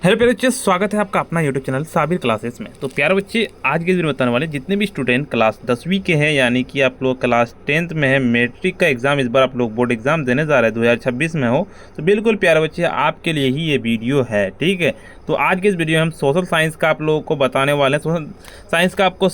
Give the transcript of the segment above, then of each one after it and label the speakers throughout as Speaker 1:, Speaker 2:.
Speaker 1: Hello प्यारे बच्चे, स्वागत है आपका अपना यूट्यूब चैनल साबिर क्लासेस में। तो प्यारे बच्चे, आज के दिन बताने वाले जितने भी स्टूडेंट क्लास 10वीं के हैं, यानी कि आप लोग क्लास 10th में है, मैट्रिक का एग्ज़ाम इस बार आप लोग बोर्ड एग्ज़ाम देने जा रहे हैं 2026 में हो, तो बिल्कुल प्यारे बच्चे आपके लिए ही ये वीडियो है। ठीक है, तो आज के इस वीडियो में हम सोशल साइंस का आप लोगों को बताने वाले हैं। सोशल साइंस का आपको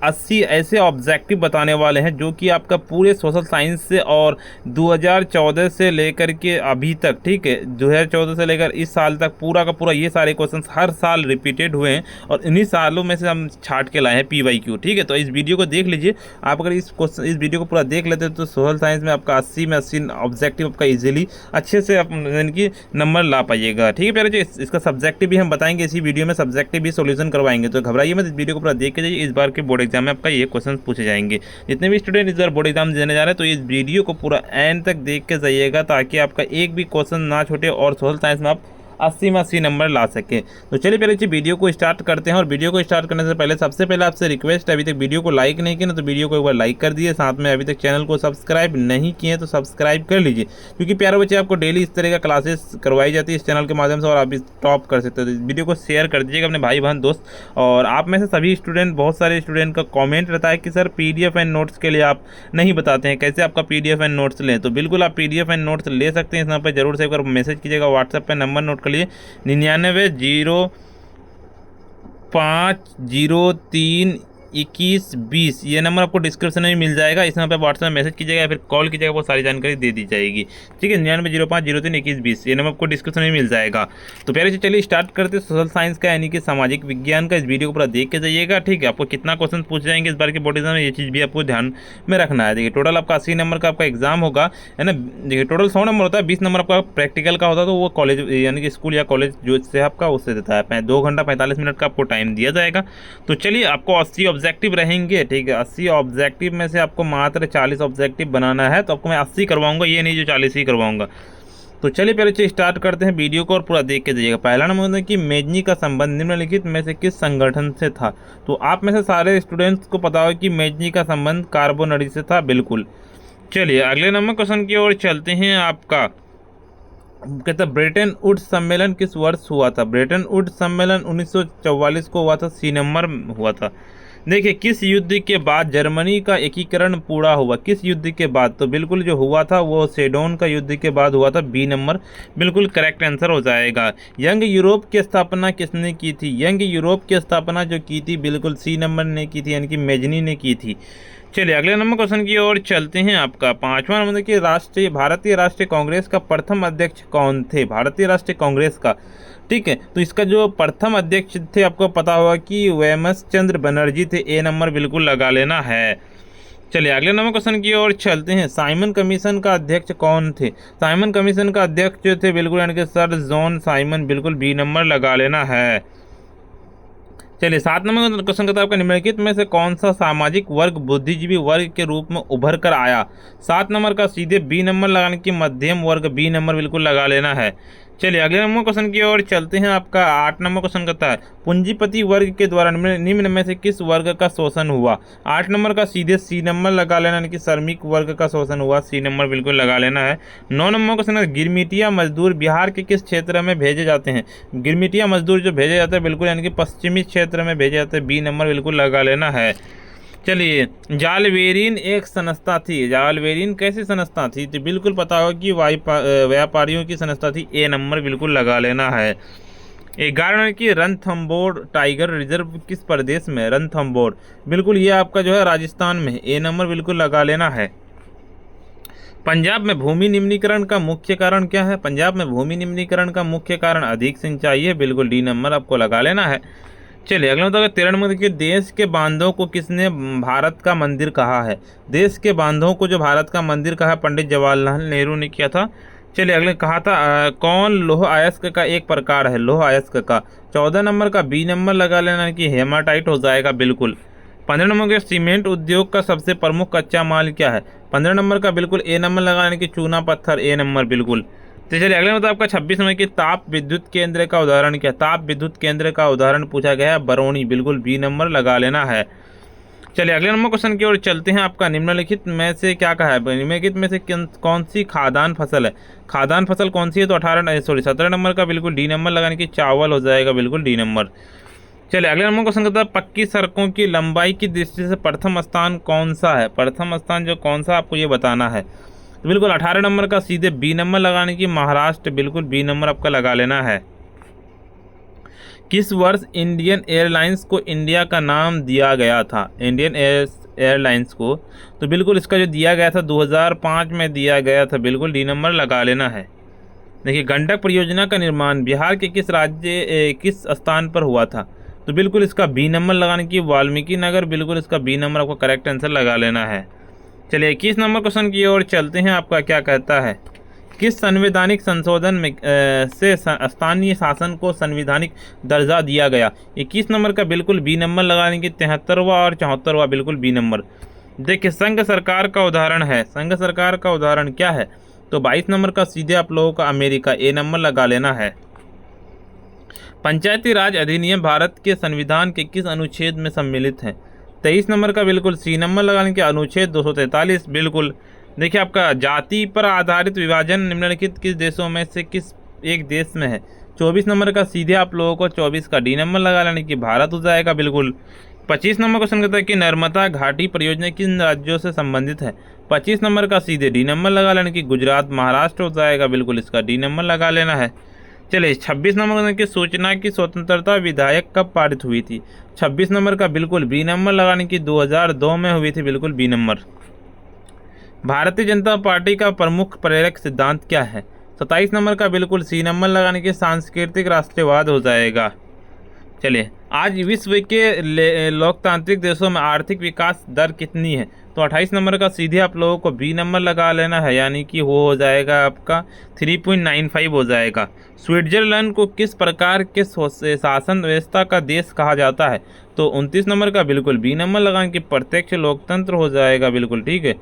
Speaker 1: 80 ऐसे ऑब्जेक्टिव बताने वाले हैं जो कि आपका पूरे सोशल साइंस से और 2014 से लेकर के अभी तक, ठीक है, 2014 से लेकर इस साल तक पूरा का पूरा ये सारे क्वेश्चंस हर साल रिपीटेड हुए हैं और इन्हीं सालों में से हम छाट के लाए हैं PYQ। ठीक है, तो इस वीडियो को देख लीजिए। आप अगर इस वीडियो को पूरा देख लेते हैं तो सोशल साइंस में आपका 80 में 80 ऑब्जेक्टिव आपका ईजिली अच्छे से यानी कि नंबर ला पाइएगा। ठीक है प्यारे जी, इसका सब्जेक्टिव भी हम बताएंगे इसी वीडियो में, सब्जेक्टिव भी सोल्यूशन करवाएंगे, तो घबराइए मत, इस वीडियो को पूरा देख के जाइए। इस बार के बोर्ड एग्जाम में आपका ये क्वेश्चन पूछे जाएंगे। जितने भी स्टूडेंट इस बार बोर्ड एग्जाम देने जा रहे हैं तो इस वीडियो को पूरा एंड तक देख के जाइएगा, ताकि आपका एक भी क्वेश्चन ना छूटे और सोशल साइंस में आप 80 में 80 नंबर ला सके। तो चलिए पहले जी वीडियो को स्टार्ट करते हैं। और वीडियो को स्टार्ट करने से पहले सबसे पहले आपसे रिक्वेस्ट है, अभी तक वीडियो को लाइक नहीं किया ना तो वीडियो को एक बार लाइक कर दिए, साथ में अभी तक चैनल को सब्सक्राइब नहीं किए तो सब्सक्राइब कर लीजिए, क्योंकि प्यारे बच्चे आपको डेली इस तरह का क्लासेस करवाई जाती है इस चैनल के माध्यम से और आप इस टॉप कर सकते हो। तो वीडियो को शेयर कर दीजिएगा अपने भाई बहन दोस्त। और आप में से सभी स्टूडेंट, बहुत सारे स्टूडेंट का कॉमेंट रहता है कि सर PDF एंड नोट्स के लिए आप नहीं बताते हैं, कैसे आपका PDF एंड नोट्स लें। तो बिल्कुल आप PDF एंड नोट्स ले सकते हैं। इस नंबर पर जरूर से एक बार मैसेज कीजिएगा, व्हाट्सएप पर नंबर नोट कर लिए 9905032120। ये नंबर आपको डिस्क्रिप्शन में मिल जाएगा। इस नंबर पर व्हाट्सएप में मैसेज कीजिएगा या फिर कॉल कीजिएगा, वो सारी जानकारी दे दी जाएगी। ठीक है, 9905032120 ये नंबर आपको डिस्क्रिप्शन में मिल जाएगा। तो प्यारे से चलिए स्टार्ट करते हैं सोशल साइंस का यानी कि सामाजिक विज्ञान का। इस वीडियो को पूरा देख के जाइएगा। ठीक है, आपको कितना क्वेश्चन पूछ जाएंगे इस बार के बोर्ड एग्जाम में, ये चीज़ भी आपको ध्यान में रखना है। देखिए, टोटल आपका 80 नंबर का आपका एग्जाम होगा, है ना। देखिए, टोटल 100 नंबर होता है, 20 नंबर आपका प्रैक्टिकल का होता है, तो वो कॉलेज यानी कि स्कूल या कॉलेज जो से आपका उससे देता है। 2 घंटा 45 मिनट का आपको टाइम दिया जाएगा। तो चलिए, आपको 80 ऑब्जेक्टिव रहेंगे। ठीक है, 80 ऑब्जेक्टिव में से आपको मात्र 40 ऑब्जेक्टिव बनाना है, तो आपको मैं 80 करवाऊंगा, ये नहीं जो 40 ही करवाऊंगा। तो चलिए पहले से स्टार्ट करते हैं वीडियो को और पूरा देख के जाइएगा। पहला नंबर है कि मेजनी का संबंध निम्नलिखित में से किस संगठन से था। तो आप में से सारे स्टूडेंट्स को पता हो कि मेजनी का संबंध कार्बोनरी से था, बिल्कुल। चलिए अगले नंबर क्वेश्चन की ओर चलते हैं। आपका कहता ब्रेटन वुड्स सम्मेलन किस वर्ष हुआ था। ब्रेटन वुड्स सम्मेलन 1944 को हुआ था, C नंबर हुआ था। देखिए, किस युद्ध के बाद जर्मनी का एकीकरण पूरा हुआ। किस युद्ध के बाद, तो बिल्कुल जो हुआ था वो सेडोन का युद्ध के बाद हुआ था, B नंबर बिल्कुल करेक्ट आंसर हो जाएगा। यंग यूरोप की स्थापना किसने की थी। यंग यूरोप की स्थापना जो की थी बिल्कुल C नंबर ने की थी, यानी कि मेजनी ने की थी। चलिए अगले नंबर क्वेश्चन की ओर चलते हैं। आपका 5वां नंबर कि भारतीय राष्ट्रीय कांग्रेस का प्रथम अध्यक्ष कौन थे। भारतीय राष्ट्रीय कांग्रेस का, ठीक है, तो इसका जो प्रथम अध्यक्ष थे आपको पता होगा कि वेमस चंद्र बनर्जी थे, A नंबर बिल्कुल लगा लेना है। चलिए अगले नंबर क्वेश्चन की ओर चलते हैं। साइमन कमीशन का अध्यक्ष कौन थे। साइमन कमीशन का अध्यक्ष जो थे बिल्कुल यानी कि सर जॉन साइमन, बिल्कुल B नंबर लगा लेना है। चलिए 7 नंबर क्वेश्चन कहता है आपका निम्नलिखित में से कौन सा सामाजिक वर्ग बुद्धिजीवी वर्ग के रूप में उभर कर आया। 7 नंबर का सीधे B नंबर लगाने की मध्यम वर्ग, B नंबर बिल्कुल लगा लेना है। चलिए अगले नंबर क्वेश्चन की ओर चलते हैं। आपका 8 नंबर क्वेश्चन कहता है पूंजीपति वर्ग के द्वारा निम्न में से किस वर्ग का शोषण हुआ। 8 नंबर का सीधे C नंबर लगा लेना, यानी कि श्रमिक वर्ग का शोषण हुआ, C नंबर बिल्कुल लगा लेना है। 9 नंबर क्वेश्चन है गिरमिटिया मजदूर बिहार के किस क्षेत्र में भेजे जाते हैं। गिरमिटिया मजदूर जो भेजे जाते हैं बिल्कुल यानी कि पश्चिमी क्षेत्र में भेजे जाते हैं, B नंबर बिल्कुल लगा लेना है। चलिए, जालवेरिन एक संस्था थी। जालवेरिन कैसी संस्था थी, तो बिल्कुल पता होगा कि व्यापारियों की संस्था थी, A नंबर बिल्कुल लगा लेना है। 11 की रणथंभौर टाइगर रिजर्व किस प्रदेश में। रणथंभौर बिल्कुल ये आपका जो है राजस्थान में है, A नंबर बिल्कुल लगा लेना है। पंजाब में भूमि निम्नीकरण का मुख्य कारण क्या है। पंजाब में भूमि निम्नीकरण का मुख्य कारण अधिक सिंचाई है, बिल्कुल D नंबर आपको लगा लेना है। चलिए अगला बताओ 13 नंबर देखिए, देश के बांधों को किसने भारत का मंदिर कहा है। देश के बांधों को जो भारत का मंदिर कहा पंडित जवाहरलाल नेहरू ने किया था। चलिए अगले कहा था कौन लौह अयस्क का एक प्रकार है। लौह अयस्क का 14 नंबर का B नंबर लगा लेना कि हेमाटाइट हो जाएगा, बिल्कुल। 15 नंबर के सीमेंट उद्योग का सबसे प्रमुख कच्चा माल क्या है। 15 नंबर का बिल्कुल A नंबर लगाने की चूना पत्थर, A नंबर बिल्कुल। तो चलिए अगले मतलब आपका 26 नंबर की ताप विद्युत केंद्र का उदाहरण क्या। ताप विद्युत केंद्र का उदाहरण पूछा गया है बरौनी, बिल्कुल B नंबर लगा लेना है। चलिए अगले नंबर क्वेश्चन की ओर चलते हैं। आपका निम्नलिखित में से क्या कहा है, निम्नलिखित में से कौन सी खाद्यान्न फसल है, खाद्यान्न फसल कौन सी है, तो 17 नंबर का बिल्कुल डी नंबर लगाने की चावल हो जाएगा, बिल्कुल डी नंबर। चलिए अगले नंबर क्वेश्चन कहता है पक्की सड़कों की लंबाई की दृष्टि से प्रथम स्थान कौन सा है, प्रथम स्थान जो कौन सा आपको ये बताना है। तो बिल्कुल 18 नंबर का सीधे बी नंबर लगाने की महाराष्ट्र, बिल्कुल बी नंबर आपका लगा लेना है। किस वर्ष इंडियन एयरलाइंस को इंडिया का नाम दिया गया था, इंडियन एयरलाइंस को, तो बिल्कुल इसका जो दिया गया था 2005 में दिया गया था, बिल्कुल डी नंबर लगा लेना है। देखिए गंडक परियोजना का निर्माण बिहार के किस राज्य किस स्थान पर हुआ था, तो बिल्कुल इसका बी नंबर लगाने की वाल्मीकि नगर, बिल्कुल इसका बी नंबर आपको करेक्ट आंसर लगा लेना है। चलिए 21 नंबर क्वेश्चन की ओर चलते हैं। आपका क्या कहता है, किस संवैधानिक संशोधन में से स्थानीय शासन को संवैधानिक दर्जा दिया गया। 21 नंबर का बिल्कुल बी नंबर लगाने की 73वां और 74वां, बिल्कुल बी नंबर। देखिए संघ सरकार का उदाहरण है, संघ सरकार का उदाहरण क्या है, तो 22 नंबर का सीधे आप लोगों का अमेरिका, ए नंबर लगा लेना है। पंचायती राज अधिनियम भारत के संविधान के किस अनुच्छेद में सम्मिलित है, 23 नंबर का बिल्कुल सी नंबर लगाने के अनुच्छेद 243, बिल्कुल। देखिए आपका जाति पर आधारित विभाजन निम्नलिखित किस देशों में से किस एक देश में है, 24 नंबर का सीधे आप लोगों को 24 का डी नंबर लगा लेने की भारत हो जाएगा, बिल्कुल। 25 नंबर क्वेश्चन कहता है कि नर्मदा घाटी परियोजना किन राज्यों से संबंधित है, 25 नंबर का सीधे डी नंबर लगा लेने की गुजरात महाराष्ट्र हो जाएगा, बिल्कुल इसका डी नंबर लगा लेना है। चलिए 26 नंबर की सूचना की स्वतंत्रता विधेयक कब पारित हुई थी, 26 नंबर का बिल्कुल बी नंबर लगाने की 2002 में हुई थी, बिल्कुल B number. Bharatiya Janata party का प्रमुख प्रेरक सिद्धांत क्या है, 27 नंबर का बिल्कुल सी नंबर लगाने के सांस्कृतिक राष्ट्रवाद हो जाएगा। चलिए आज विश्व के लोकतांत्रिक देशों में आर्थिक विकास दर कितनी है, तो 28 नंबर का सीधे आप लोगों को बी नंबर लगा लेना है, यानी कि वो हो जाएगा आपका 3.95 हो जाएगा। स्विट्जरलैंड को किस प्रकार के शासन व्यवस्था का देश कहा जाता है, तो 29 नंबर का बिल्कुल बी नंबर लगाने की प्रत्यक्ष लोकतंत्र हो जाएगा, बिल्कुल ठीक है।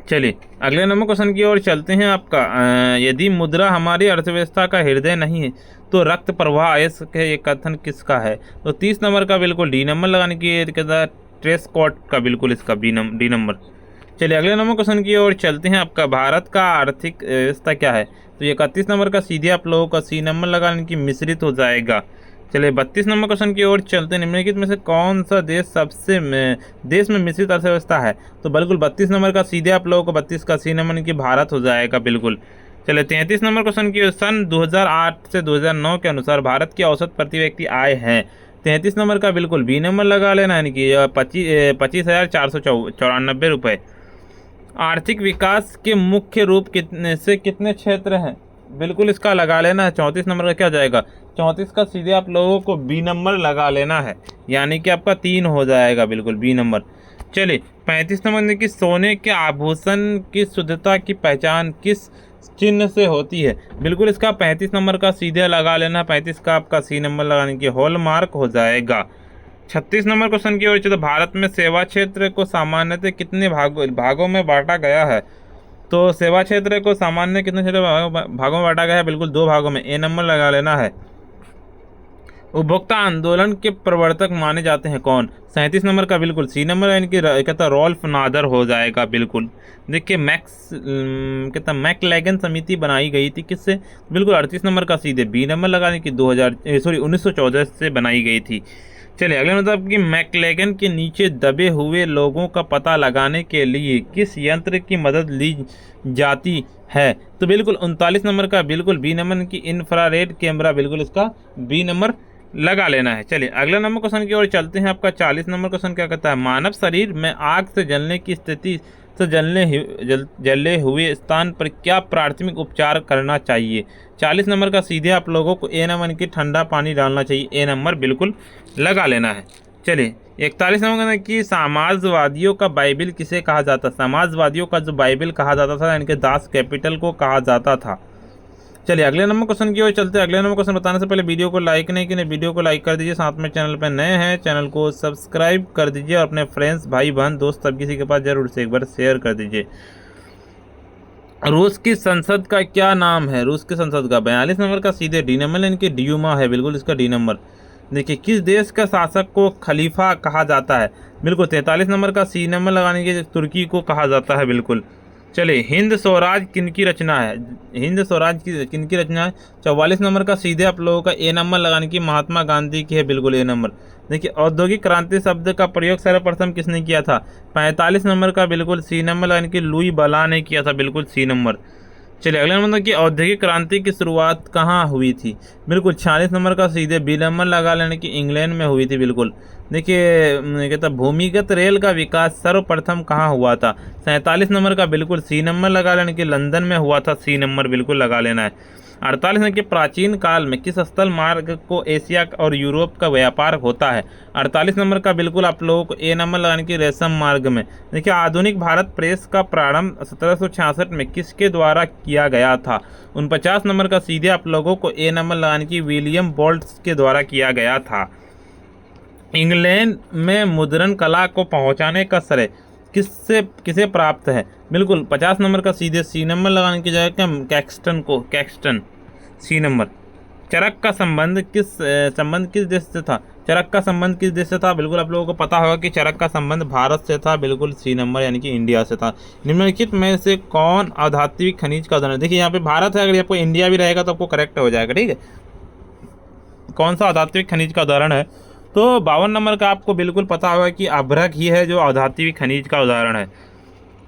Speaker 1: चलिए अगले नंबर क्वेश्चन की ओर चलते हैं। आपका यदि मुद्रा हमारी अर्थव्यवस्था का हृदय नहीं है तो रक्त प्रवाह ऐसा ये कथन किसका है, तो 30 नंबर का बिल्कुल डी नंबर लगाने की ट्रेस कोट का, बिल्कुल इसका डी नंबर। चलिए अगले नंबर क्वेश्चन की ओर चलते हैं। आपका भारत का आर्थिक व्यवस्था क्या है, तो 31 नंबर का सीधे आप लोगों का सी नंबर लगाने की मिश्रित हो जाएगा। चलिए 32 नंबर क्वेश्चन की ओर चलते हैं। निम्नलिखित में से कौन सा देश देश में मिश्रित अर्थव्यवस्था है, तो बिल्कुल 32 नंबर का सीधे आप लोगों को 32 का सी नंबर की भारत हो जाएगा, बिल्कुल। चलिए 33 नंबर क्वेश्चन की सन 2008 से 2009 के अनुसार भारत की औसत प्रति व्यक्ति आय है, 33 नंबर का बिल्कुल बी नंबर लगा लेना, यानी कि 25,494 रुपये। आर्थिक विकास के मुख्य रूप कितने क्षेत्र हैं, बिल्कुल इसका लगा लेना है, 34 नंबर का क्या जाएगा, 34 का सीधे आप लोगों को बी नंबर लगा लेना है, यानी कि आपका 3 हो जाएगा, बिल्कुल बी नंबर। चलिए 35 नंबर की सोने के आभूषण की शुद्धता की पहचान किस चिन्ह से होती है, बिल्कुल इसका 35 नंबर का सीधे लगा लेना, 35 का आपका सी नंबर लगाने की हॉलमार्क हो जाएगा। 36 नंबर क्वेश्चन की ओर चलो। भारत में सेवा क्षेत्र को सामान्यतः कितने भागों में बांटा गया है, तो सेवा क्षेत्र को सामान्य कितने भागों में बांटा गया है, बिल्कुल 2 भागों में, ए नंबर लगा लेना है। उपभोक्ता आंदोलन के प्रवर्तक माने जाते हैं कौन, 37 नंबर का बिल्कुल सी नंबर, यानी कि कहता रॉल्फ नादर हो जाएगा, बिल्कुल। देखिए मैकलेगन समिति बनाई गई थी किससे, बिल्कुल 38 नंबर का सीधे बी नंबर लगाने की 1914 से बनाई गई थी। चलिए अगले मतलब कि मैकलेगन के नीचे दबे हुए लोगों का पता लगाने के लिए किस यंत्र की मदद ली जाती है, तो बिल्कुल 39 नंबर का बिल्कुल बी नंबर की इंफ्रारेड कैमरा, बिल्कुल इसका बी नंबर लगा लेना है। चलिए अगला नंबर क्वेश्चन की ओर चलते हैं। आपका 40 नंबर क्वेश्चन क्या कहता है, मानव शरीर में आग से जलने की स्थिति से जले हुए स्थान पर क्या प्राथमिक उपचार करना चाहिए, 40 नंबर का सीधे आप लोगों को ए नंबर की ठंडा पानी डालना चाहिए, ए नंबर बिल्कुल लगा लेना है। चलिए 41 नंबर की समाजवादियों का बाइबिल किसे कहा जाता, समाजवादियों का जो बाइबिल कहा जाता था, इनके दास कैपिटल को कहा जाता था। चलिए अगले नंबर क्वेश्चन की ओर चलते हैं। अगले नंबर क्वेश्चन बताने से पहले वीडियो को लाइक नहीं किए, वीडियो को लाइक कर दीजिए, साथ में चैनल पर नए हैं चैनल को सब्सक्राइब कर दीजिए और अपने फ्रेंड्स भाई बहन दोस्त सब किसी के पास जरूर से एक बार शेयर कर दीजिए। रूस की संसद का क्या नाम है, रूस की संसद का 42 नंबर का सीधे डी नंबर, इनकी ड्यूमा है, बिल्कुल इसका डी नंबर। देखिए किस देश का शासक को खलीफा कहा जाता है? बिल्कुल 43 नंबर का सी नंबर लगाने के तुर्की को कहा जाता है। बिल्कुल चलिए हिंद स्वराज किनकी रचना है? हिंद स्वराज की किनकी रचना है? 44 नंबर का सीधे आप लोगों का ए नंबर लगाने की महात्मा गांधी की है। बिल्कुल ए नंबर। देखिए औद्योगिक क्रांति शब्द का प्रयोग सर्वप्रथम किसने किया था? 45 नंबर का बिल्कुल सी नंबर लगाने की लुई बला ने किया था। बिल्कुल सी नंबर। चलिए अगला नंबर कि औद्योगिक क्रांति की शुरुआत कहाँ हुई थी? बिल्कुल 46 नंबर का सीधे बी नंबर लगा लेने की इंग्लैंड में हुई थी। बिल्कुल देखिए कहता भूमिगत रेल का विकास सर्वप्रथम कहाँ हुआ था? 47 नंबर का बिल्कुल सी नंबर लगा लेने की लंदन में हुआ था। सी नंबर बिल्कुल लगा लेना है। 48 नंबर के प्राचीन काल में किस स्थल मार्ग को एशिया और यूरोप का व्यापार होता है? 48 नंबर का बिल्कुल आप लोगों को ए नंबर लगाने की रेशम मार्ग में। देखिए आधुनिक भारत प्रेस का प्रारंभ 1766 में किसके द्वारा किया गया था? 49 नंबर का सीधे आप लोगों को ए नंबर लगाने की विलियम बोल्ट्स के द्वारा किया गया था। इंग्लैंड में मुद्रण कला को पहुंचाने का श्रेय किसे प्राप्त है? बिल्कुल 50 नंबर का सीधे सी नंबर लगाने की जगह कैक्सटन सी नंबर। चरक का संबंध किस देश से था? चरक का संबंध किस देश से था? बिल्कुल आप लोगों को पता होगा कि चरक का संबंध भारत से था। बिल्कुल सी नंबर यानी कि इंडिया से था। निम्नलिखित में से कौन अधात्विक खनिज का उदाहरण? देखिए यहाँ पे भारत है, अगर आपको इंडिया भी रहेगा तो आपको करेक्ट हो जाएगा। ठीक है, कौन सा अधात्विक खनिज का उदाहरण है? तो 52 नंबर का आपको बिल्कुल पता होगा कि अभ्रक ही है जो अधात्विक खनिज का उदाहरण है।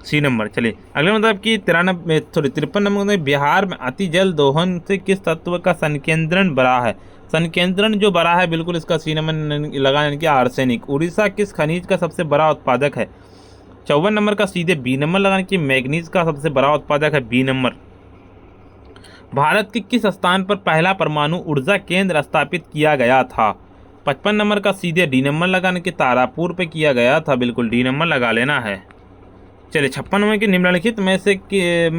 Speaker 1: C number. चलिए अगले मतलब कि 53 नंबर में बिहार में अति जल दोहन से किस तत्व का संकेंद्रण बढ़ा है? संकेंद्रण जो बढ़ा है बिल्कुल इसका सी नंबर लगाने की आर्सेनिक। उड़ीसा किस खनिज का सबसे बड़ा उत्पादक है? 54 नंबर का सीधे बी नंबर लगाने की मैग्नीज का सबसे बड़ा उत्पादक है। B number. भारत के किस स्थान पर पहला परमाणु ऊर्जा केंद्र स्थापित किया गया था? 55 नंबर का सीधे डी नंबर लगाने के तारापुर पे किया गया था। बिल्कुल डी नंबर लगा लेना है। चलिए 56 नंबर के निम्नलिखित में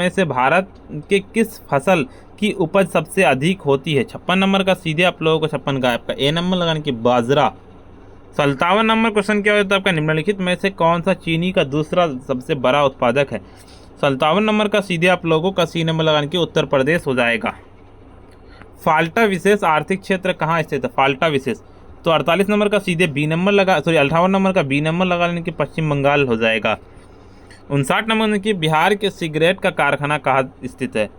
Speaker 1: से भारत के किस फसल की उपज सबसे अधिक होती है? 56 नंबर का सीधे आप लोगों को 56 का आपका ए नंबर लगाने की बाजरा। 57 नंबर क्वेश्चन क्या होता है आपका? निम्नलिखित में से कौन सा चीनी का दूसरा सबसे बड़ा उत्पादक है? 57 नंबर का सीधे आप लोगों का सी नंबर लगाने की उत्तर प्रदेश हो जाएगा। फाल्टा विशेष आर्थिक क्षेत्र कहाँ स्थित है? फाल्टा विशेष। तो 48 नंबर का सीधे बी नंबर 58 नंबर का बी नंबर लगा लेने की पश्चिम बंगाल हो जाएगा। 59 नंबर की बिहार के सिगरेट का कारखाना कहाँ स्थित है?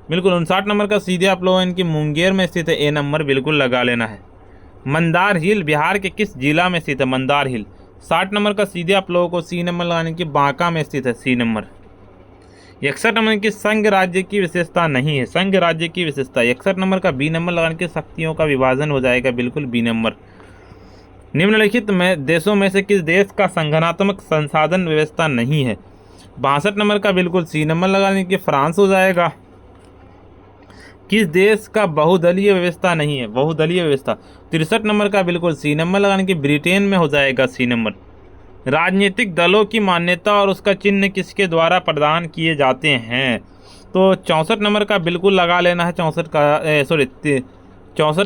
Speaker 1: बिल्कुल 59 नंबर का सीधे आप लोगों इनकी मुंगेर में स्थित है। ए नंबर बिल्कुल लगा लेना है। मंदार हिल बिहार के किस जिला में स्थित है? मंदार हिल। 60 नंबर का सीधे आप लोगों को सी नंबर लगाने की बांका में स्थित है। C number. 61 नंबर की संघ राज्य की विशेषता नहीं है। संघ राज्य की विशेषता 61 नंबर का बी नंबर लगाने के शक्तियों का विभाजन हो जाएगा। बिल्कुल बी नंबर। निम्नलिखित में देशों में से किस देश का संगठनात्मक संसाधन व्यवस्था नहीं है? 62 नंबर का बिल्कुल सी नंबर लगाने के फ्रांस हो जाएगा। किस देश का बहुदलीय व्यवस्था नहीं है? बहुदलीय व्यवस्था 63 नंबर का बिल्कुल सी नंबर लगाने के ब्रिटेन में हो जाएगा। C number. राजनीतिक दलों की मान्यता और उसका चिन्ह किसके द्वारा प्रदान किए जाते हैं? तो 64 नंबर का बिल्कुल लगा लेना है। 64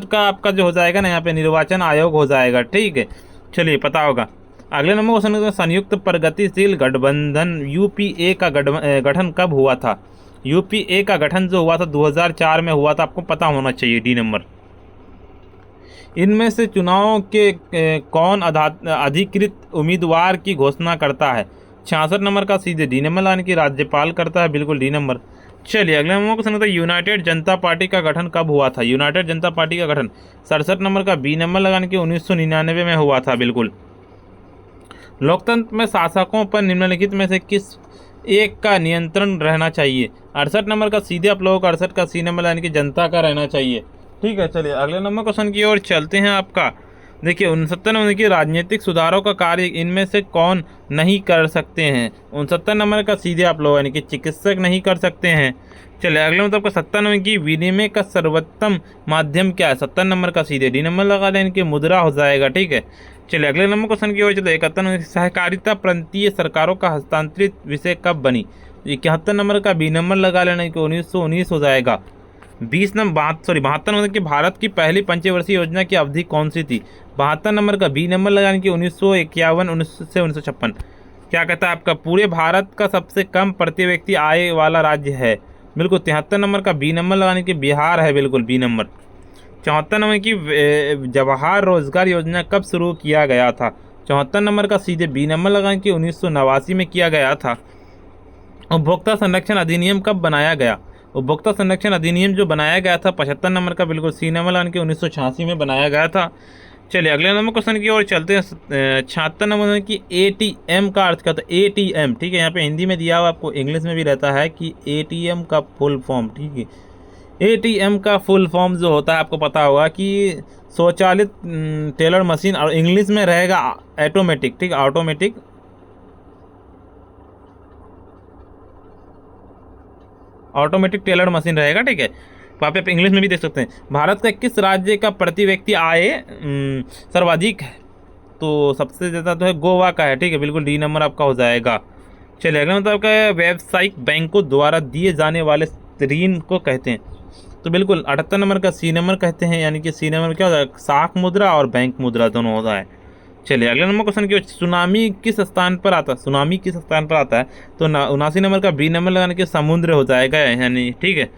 Speaker 1: का आपका जो हो जाएगा ना यहाँ पे निर्वाचन आयोग हो जाएगा। ठीक है, चलिए पता होगा। अगले नंबर क्वेश्चन संयुक्त प्रगतिशील गठबंधन यूपीए का गठन कब हुआ था? यूपीए का गठन जो हुआ था 2004 में हुआ था। आपको पता होना चाहिए। D number. इनमें से चुनाव के कौन अधिकृत उम्मीदवार की घोषणा करता है? 66 नंबर का सीधे डी नंबर लाने की राज्यपाल करता है। बिल्कुल डी नंबर। चलिए अगले नंबर क्वेश्चन होता है यूनाइटेड जनता पार्टी का गठन कब हुआ था? यूनाइटेड जनता पार्टी का गठन 67 नंबर का बी नंबर लगाने के 1999 में हुआ था। बिल्कुल। लोकतंत्र में शासकों पर निम्नलिखित में से किस एक का नियंत्रण रहना चाहिए? 68 नंबर का सीधे आप लोगों का 68 का सी नंबर यानी कि जनता का रहना चाहिए। ठीक है, चलिए अगले नंबर क्वेश्चन की ओर चलते हैं। आपका देखिए 69 नंबर की राजनीतिक सुधारों का कार्य इनमें से कौन नहीं कर सकते हैं? 69 नंबर का सीधे आप लोग यानी कि चिकित्सक नहीं कर सकते हैं। चलिए अगले मतलब का 70 नंबर की विनिमय का सर्वोत्तम माध्यम क्या है? 70 नंबर का सीधे डी नंबर लगा लें, इनकी मुद्रा हो जाएगा। ठीक है, चलिए अगले नंबर क्वेश्चन की ओर चलो। 71 नंबर सहकारिता प्रांतीय सरकारों का हस्तांतरित विषय कब बनी? 71 नंबर का बी नंबर लगा लेना कि 1919 हो जाएगा। 72 नंबर की भारत की पहली पंचवर्षीय योजना की अवधि कौन सी थी? 72 नंबर का बी नंबर लगाने की 1951 से 1956। क्या कहता है आपका पूरे भारत का सबसे कम प्रति व्यक्ति आय वाला राज्य है? बिल्कुल 73 नंबर का बी नंबर लगाने की बिहार है। बिल्कुल बी नंबर। 74 नंबर की जवाहर रोजगार योजना कब शुरू किया गया था? 74 नंबर का सीधे बी नंबर लगाएं कि 1989 में किया गया था। उपभोक्ता संरक्षण अधिनियम कब बनाया गया? उपभोक्ता संरक्षण अधिनियम जो बनाया गया था 75 नंबर का बिल्कुल सी नंबर लगाने के 1986 में बनाया गया था। चलिए अगले नंबर क्वेश्चन की ओर चलते हैं। 76 नंबर की ATM का अर्थ क्या होता है? ATM, ठीक है, यहाँ पे हिंदी में दिया हुआ, आपको इंग्लिश में भी रहता है कि ATM का फुल फॉर्म, ठीक है। ATM का फुल फॉर्म जो होता है आपको पता होगा कि स्वचालित टेलर मशीन, और इंग्लिश में रहेगा ऑटोमेटिक, ठीक है, ऑटोमेटिक टेलर मशीन रहेगा, ठीक है। तो आप इंग्लिश में भी देख सकते हैं। भारत का किस राज्य का प्रति व्यक्ति आय सर्वाधिक है? तो सबसे ज़्यादा तो है गोवा का है, ठीक है, बिल्कुल डी नंबर आपका हो जाएगा। चलिए अगला मतलब आपका व्यावसायिक बैंकों द्वारा दिए जाने वाले ऋण को कहते हैं? तो बिल्कुल 78 नंबर का सी नंबर कहते हैं, यानी कि सी नंबर क्या होता है? साख मुद्रा और बैंक मुद्रा दोनों होता है। चलिए अगले नंबर क्वेश्चन की, सुनामी किस स्थान पर आता है? सुनामी किस स्थान पर आता है? तो 79 नंबर का बी नंबर लगाने के समुद्र हो जाएगा, यानी ठीक है।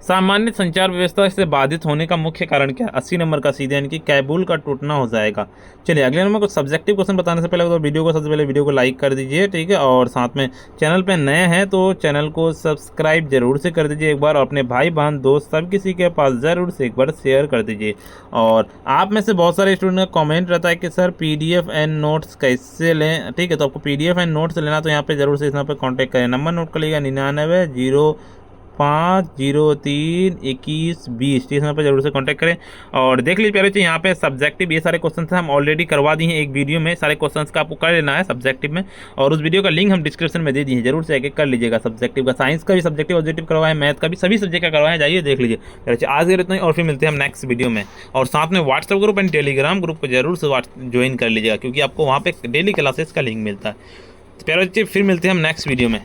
Speaker 1: सामान्य संचार व्यवस्था से बाधित होने का मुख्य कारण क्या है? 80 नंबर का सीधे, यानी कि केबल का टूटना हो जाएगा। चलिए अगले नंबर को सब्जेक्टिव क्वेश्चन बताने से पहले तो वीडियो को सबसे पहले वीडियो को लाइक कर दीजिए, ठीक है, और साथ में चैनल पे नए हैं तो चैनल को सब्सक्राइब जरूर से कर दीजिए एक बार, और अपने भाई बहन दोस्त सब किसी के पास ज़रूर से एक बार शेयर कर दीजिए। और आप में से बहुत सारे स्टूडेंट का कॉमेंट रहता है कि सर PDF एंड नोट्स कैसे लें, ठीक है, तो आपको PDF एंड नोट्स लेना तो यहाँ पर ज़रूर से इस पर कॉन्टैक्ट करें। नंबर नोट कर लीजिएगा 9905032120, इस नंबर पर जरूर से कांटेक्ट करें। और देख लीजिए प्यारे बच्चे, यहाँ पे सब्जेक्टिव ये सारे क्वेश्चन हम ऑलरेडी करवा दिए हैं एक वीडियो में। सारे क्वेश्चंस का आपको कर लेना है सब्जेक्टिव में, और उस वीडियो का लिंक हम डिस्क्रिप्शन में दे दिए हैं, जरूर से एक कर लीजिएगा। सब्जेक्टिव का, साइंस का भी सब्जेक्टिव ऑब्जेक्टिव करवाया है, मैथ का भी, सभी सब्जेक्ट का करवाया है, जाइए देख लीजिए। बच्चे आज के इतना ही, और फिर मिलते हैं हम नेक्स्ट वीडियो में। और साथ में WhatsApp group and Telegram group को जरूर से ज्वाइन कर लीजिएगा, क्योंकि आपको वहाँ पे डेली क्लासेस का लिंक मिलता है। प्यारे बच्चे फिर मिलते हैं हम नेक्स्ट वीडियो में।